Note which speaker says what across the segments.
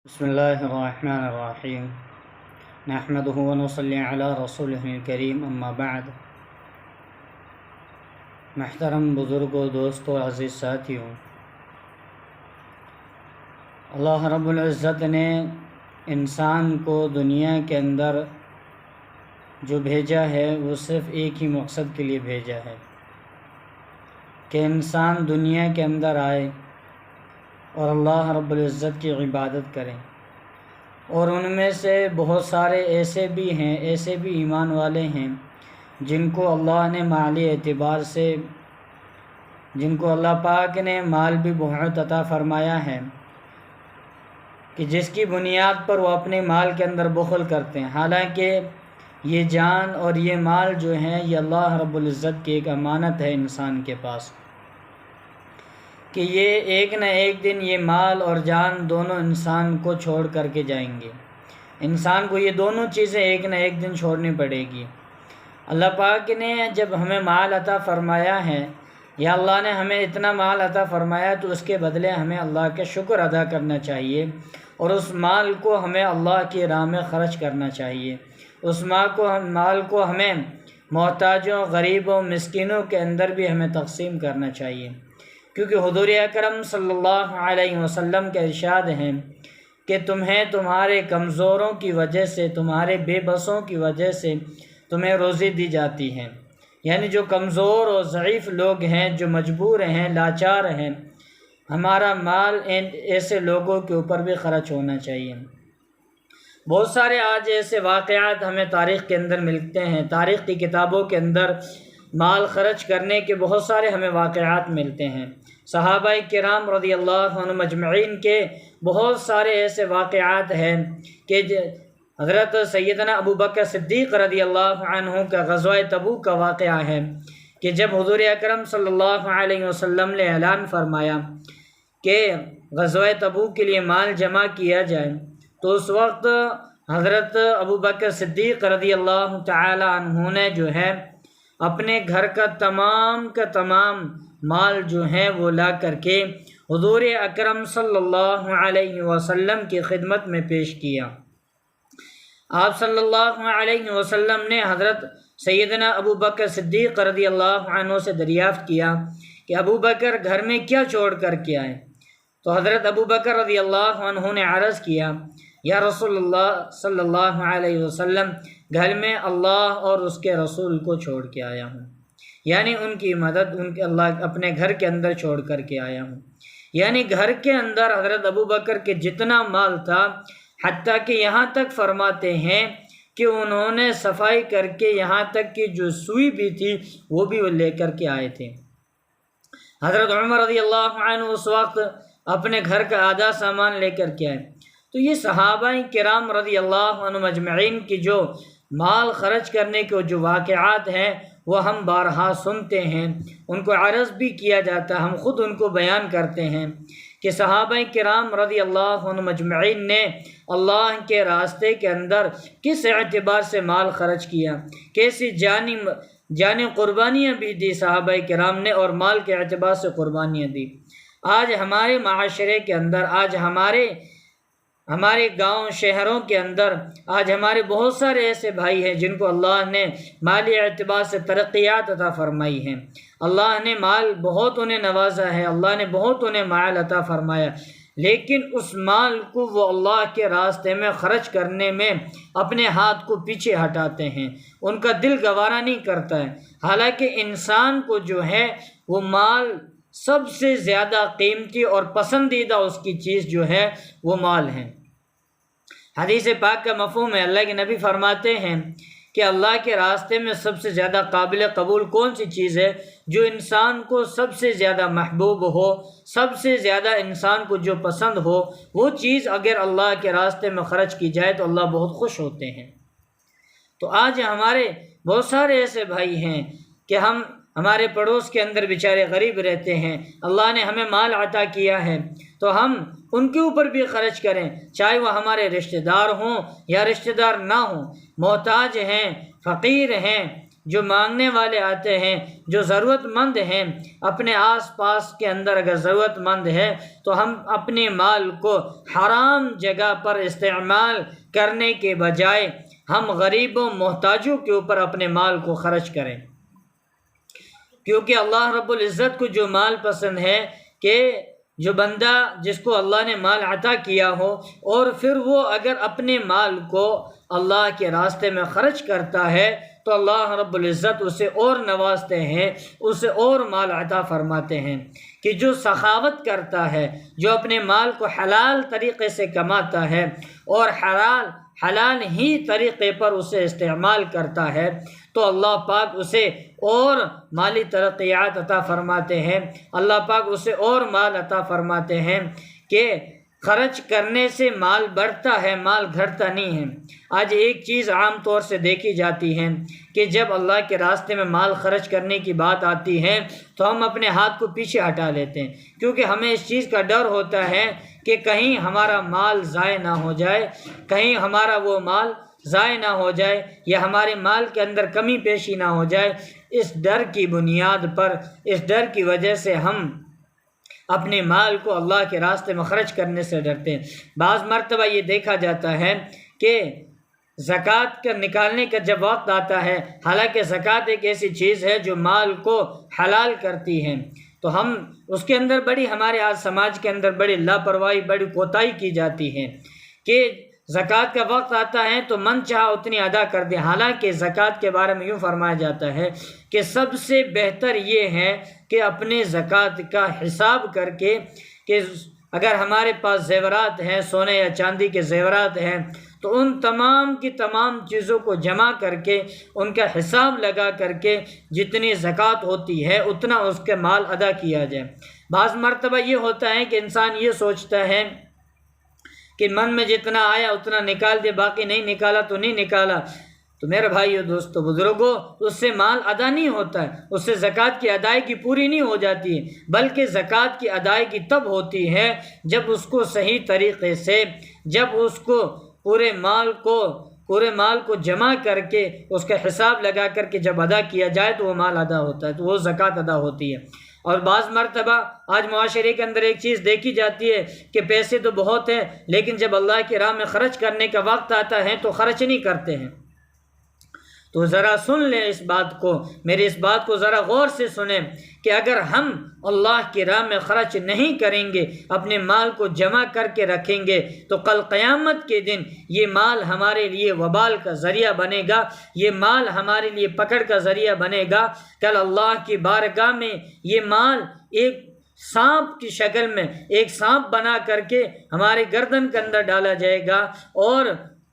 Speaker 1: بسم اللہ الرحمن الرحیم نحمده ونصلی علی رسولہ الکریم اما بعد۔ محترم بزرگوں، دوستوں، عزیز ساتھیوں، اللہ رب العزت نے انسان کو دنیا کے اندر جو بھیجا ہے وہ صرف ایک ہی مقصد کے لیے بھیجا ہے کہ انسان دنیا کے اندر آئے اور اللہ رب العزت کی عبادت کریں۔ اور ان میں سے بہت سارے ایسے بھی ایمان والے ہیں جن کو اللہ نے مالی اعتبار سے، جن کو اللہ پاک نے مال بھی بہت عطا فرمایا ہے کہ جس کی بنیاد پر وہ اپنے مال کے اندر بخل کرتے ہیں، حالانکہ یہ جان اور یہ مال جو ہے یہ اللہ رب العزت کی ایک امانت ہے انسان کے پاس، کہ یہ ایک نہ ایک دن یہ مال اور جان دونوں انسان کو چھوڑ کر کے جائیں گے۔ انسان کو یہ دونوں چیزیں ایک نہ ایک دن چھوڑنی پڑے گی۔ اللہ پاک نے جب ہمیں مال عطا فرمایا ہے یا اللہ نے ہمیں اتنا مال عطا فرمایا تو اس کے بدلے ہمیں اللہ کا شکر ادا کرنا چاہیے، اور اس مال کو ہمیں اللہ کی راہ میں خرچ کرنا چاہیے۔ اس مال کو ہمیں محتاجوں، غریبوں، مسکینوں کے اندر بھی ہمیں تقسیم کرنا چاہیے، کیونکہ حضور اکرم صلی اللہ علیہ وسلم کا ارشاد ہے کہ تمہیں تمہارے کمزوروں کی وجہ سے، تمہارے بے بسوں کی وجہ سے تمہیں روزی دی جاتی ہے، یعنی جو کمزور اور ضعیف لوگ ہیں، جو مجبور ہیں، لاچار ہیں، ہمارا مال ایسے لوگوں کے اوپر بھی خرچ ہونا چاہیے۔ بہت سارے آج ایسے واقعات ہمیں تاریخ کے اندر ملتے ہیں، تاریخ کی کتابوں کے اندر مال خرچ کرنے کے بہت سارے ہمیں واقعات ملتے ہیں۔ صحابہ کرام رضی اللہ عنہم اجمعین کے بہت سارے ایسے واقعات ہیں کہ حضرت سیدنا ابو بکر صدیق رضی اللہ عنہ کا غزوہ تبوک کا واقعہ ہے کہ جب حضور اکرم صلی اللہ علیہ وسلم نے اعلان فرمایا کہ غزوہ تبوک کے لیے مال جمع کیا جائے، تو اس وقت حضرت ابو بکر صدیق رضی اللہ تعالی عنہ نے جو ہے اپنے گھر کا تمام مال جو ہے وہ لا کر کے حضور اکرم صلی اللہ علیہ وسلم کی خدمت میں پیش کیا۔ آپ صلی اللہ علیہ وسلم نے حضرت سیدنا ابو بکر صدیق رضی اللہ عنہ سے دریافت کیا کہ ابو بکر گھر میں کیا چھوڑ کر کے آئے؟ تو حضرت ابو بکر رضی اللہ عنہ نے عرض کیا، یا رسول اللہ صلی اللہ علیہ وسلم، گھر میں اللہ اور اس کے رسول کو چھوڑ کے آیا ہوں، یعنی ان کی مدد اللہ اپنے گھر کے اندر چھوڑ کر کے آیا ہوں۔ یعنی گھر کے اندر حضرت ابو بکر کے جتنا مال تھا، حتیٰ کہ یہاں تک فرماتے ہیں کہ انہوں نے صفائی کر کے یہاں تک کہ جو سوئی بھی تھی وہ بھی وہ لے کر کے آئے تھے۔ حضرت عمر رضی اللہ عنہ اس وقت اپنے گھر کا آدھا سامان لے کر کے آئے۔ تو یہ صحابہ کرام رضی اللہ عنہم اجمعین کی جو مال خرچ کرنے کے جو واقعات ہیں وہ ہم بارہا سنتے ہیں، ان کو عرض بھی کیا جاتا ہے، ہم خود ان کو بیان کرتے ہیں کہ صحابہ کرام رضی اللہ عنہم اجمعین نے اللہ کے راستے کے اندر کس اعتبار سے مال خرچ کیا، کیسی جانی قربانیاں بھی دی صحابہ کرام نے، اور مال کے اعتبار سے قربانیاں دی۔ آج ہمارے معاشرے کے اندر، آج ہمارے گاؤں شہروں کے اندر آج ہمارے بہت سارے ایسے بھائی ہیں جن کو اللہ نے مالی اعتبار سے ترقیات عطا فرمائی ہیں، اللہ نے مال بہت انہیں نوازا ہے، اللہ نے بہت انہیں مال عطا فرمایا، لیکن اس مال کو وہ اللہ کے راستے میں خرچ کرنے میں اپنے ہاتھ کو پیچھے ہٹاتے ہیں، ان کا دل گوارا نہیں کرتا ہے، حالانکہ انسان کو جو ہے وہ مال سب سے زیادہ قیمتی اور پسندیدہ اس کی چیز جو ہے وہ مال ہے۔ حدیث پاک کا مفہوم ہے، اللہ کے نبی فرماتے ہیں کہ اللہ کے راستے میں سب سے زیادہ قابل قبول کون سی چیز ہے؟ جو انسان کو سب سے زیادہ محبوب ہو، سب سے زیادہ انسان کو جو پسند ہو، وہ چیز اگر اللہ کے راستے میں خرچ کی جائے تو اللہ بہت خوش ہوتے ہیں۔ تو آج ہمارے بہت سارے ایسے بھائی ہیں کہ ہمارے پڑوس کے اندر بیچارے غریب رہتے ہیں، اللہ نے ہمیں مال عطا کیا ہے تو ہم ان کے اوپر بھی خرچ کریں، چاہے وہ ہمارے رشتہ دار ہوں یا رشتہ دار نہ ہوں، محتاج ہیں، فقیر ہیں، جو مانگنے والے آتے ہیں، جو ضرورت مند ہیں، اپنے آس پاس کے اندر اگر ضرورت مند ہے تو ہم اپنے مال کو حرام جگہ پر استعمال کرنے کے بجائے ہم غریبوں محتاجوں کے اوپر اپنے مال کو خرچ کریں، کیونکہ اللہ رب العزت کو جو مال پسند ہے کہ جو بندہ جس کو اللہ نے مال عطا کیا ہو اور پھر وہ اگر اپنے مال کو اللہ کے راستے میں خرچ کرتا ہے تو اللہ رب العزت اسے اور نوازتے ہیں، اسے اور مال عطا فرماتے ہیں۔ کہ جو سخاوت کرتا ہے، جو اپنے مال کو حلال طریقے سے کماتا ہے اور حلال ہی طریقے پر اسے استعمال کرتا ہے تو اللہ پاک اسے اور مالی ترقیات عطا فرماتے ہیں، اللہ پاک اسے اور مال عطا فرماتے ہیں کہ خرچ کرنے سے مال بڑھتا ہے، مال گھٹتا نہیں ہے۔ آج ایک چیز عام طور سے دیکھی جاتی ہے کہ جب اللہ کے راستے میں مال خرچ کرنے کی بات آتی ہے تو ہم اپنے ہاتھ کو پیچھے ہٹا لیتے ہیں، کیونکہ ہمیں اس چیز کا ڈر ہوتا ہے کہ کہیں ہمارا مال ضائع نہ ہو جائے، کہیں ہمارا وہ مال ضائع نہ ہو جائے یا ہمارے مال کے اندر کمی پیشی نہ ہو جائے۔ اس ڈر کی بنیاد پر، اس ڈر کی وجہ سے ہم اپنے مال کو اللہ کے راستے میں خرچ کرنے سے ڈرتے ہیں۔ بعض مرتبہ یہ دیکھا جاتا ہے کہ زکوٰۃ کا نکالنے کا جب وقت آتا ہے، حالانکہ زکوٰۃ ایک ایسی چیز ہے جو مال کو حلال کرتی ہے، تو ہم اس کے اندر ہمارے آج سماج کے اندر بڑی لاپرواہی، بڑی کوتاہی کی جاتی ہے کہ زکوٰۃ کا وقت آتا ہے تو من چاہا اتنی ادا کر دیں، حالانکہ زکوٰۃ کے بارے میں یوں فرمایا جاتا ہے کہ سب سے بہتر یہ ہے کہ اپنے زکوٰۃ کا حساب کر کے، کہ اگر ہمارے پاس زیورات ہیں، سونے یا چاندی کے زیورات ہیں، تو ان تمام کی تمام چیزوں کو جمع کر کے ان کا حساب لگا کر کے جتنی زکوٰۃ ہوتی ہے اتنا اس کے مال ادا کیا جائے۔ بعض مرتبہ یہ ہوتا ہے کہ انسان یہ سوچتا ہے کہ من میں جتنا آیا اتنا نکال دے، باقی نہیں نکالا تو نہیں نکالا، تو میرے بھائیو، دوستو، بزرگوں، اس سے مال ادا نہیں ہوتا ہے، اس سے زکوٰۃ کی ادائیگی پوری نہیں ہو جاتی ہے، بلکہ زکوٰۃ کی ادائیگی تب ہوتی ہے جب اس کو صحیح طریقے سے، جب اس کو پورے مال کو جمع کر کے اس کا حساب لگا کر کے جب ادا کیا جائے تو وہ مال ادا ہوتا ہے، تو وہ زکوٰۃ ادا ہوتی ہے۔ اور بعض مرتبہ آج معاشرے کے اندر ایک چیز دیکھی جاتی ہے کہ پیسے تو بہت ہیں لیکن جب اللہ کی راہ میں خرچ کرنے کا وقت آتا ہے تو خرچ نہیں کرتے ہیں۔ تو ذرا سن لیں اس بات کو، میری اس بات کو ذرا غور سے سنیں کہ اگر ہم اللہ کی راہ میں خرچ نہیں کریں گے، اپنے مال کو جمع کر کے رکھیں گے، تو کل قیامت کے دن یہ مال ہمارے لیے وبال کا ذریعہ بنے گا، یہ مال ہمارے لیے پکڑ کا ذریعہ بنے گا۔ کل اللہ کی بارگاہ میں یہ مال ایک سانپ کی شکل میں، ایک سانپ بنا کر کے ہمارے گردن کے اندر ڈالا جائے گا، اور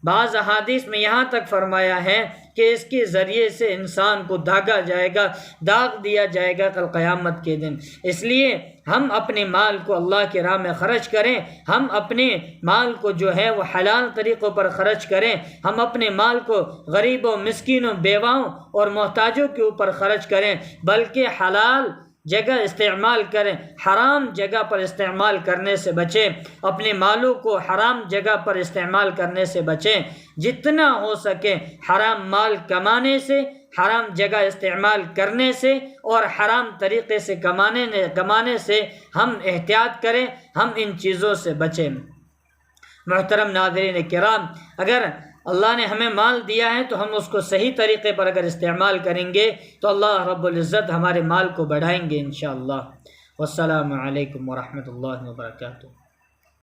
Speaker 1: بعض احادیث میں یہاں تک فرمایا ہے کہ اس کے ذریعے سے انسان کو داغا جائے گا، داغ دیا جائے گا کل قیامت کے دن۔ اس لیے ہم اپنے مال کو اللہ کی راہ میں خرچ کریں، ہم اپنے مال کو جو ہے وہ حلال طریقوں پر خرچ کریں، ہم اپنے مال کو غریبوں، مسکینوں، بیواؤں اور محتاجوں کے اوپر خرچ کریں، بلکہ حلال جگہ استعمال کریں، حرام جگہ پر استعمال کرنے سے بچیں، اپنے مالوں کو حرام جگہ پر استعمال کرنے سے بچیں۔ جتنا ہو سکے حرام مال کمانے سے، حرام جگہ استعمال کرنے سے اور حرام طریقے سے کمانے سے ہم احتیاط کریں، ہم ان چیزوں سے بچیں۔ محترم ناظرین کرام، اگر اللہ نے ہمیں مال دیا ہے تو ہم اس کو صحیح طریقے پر اگر استعمال کریں گے تو اللہ رب العزت ہمارے مال کو بڑھائیں گے انشاءاللہ۔ والسلام علیکم ورحمۃ اللہ وبرکاتہ۔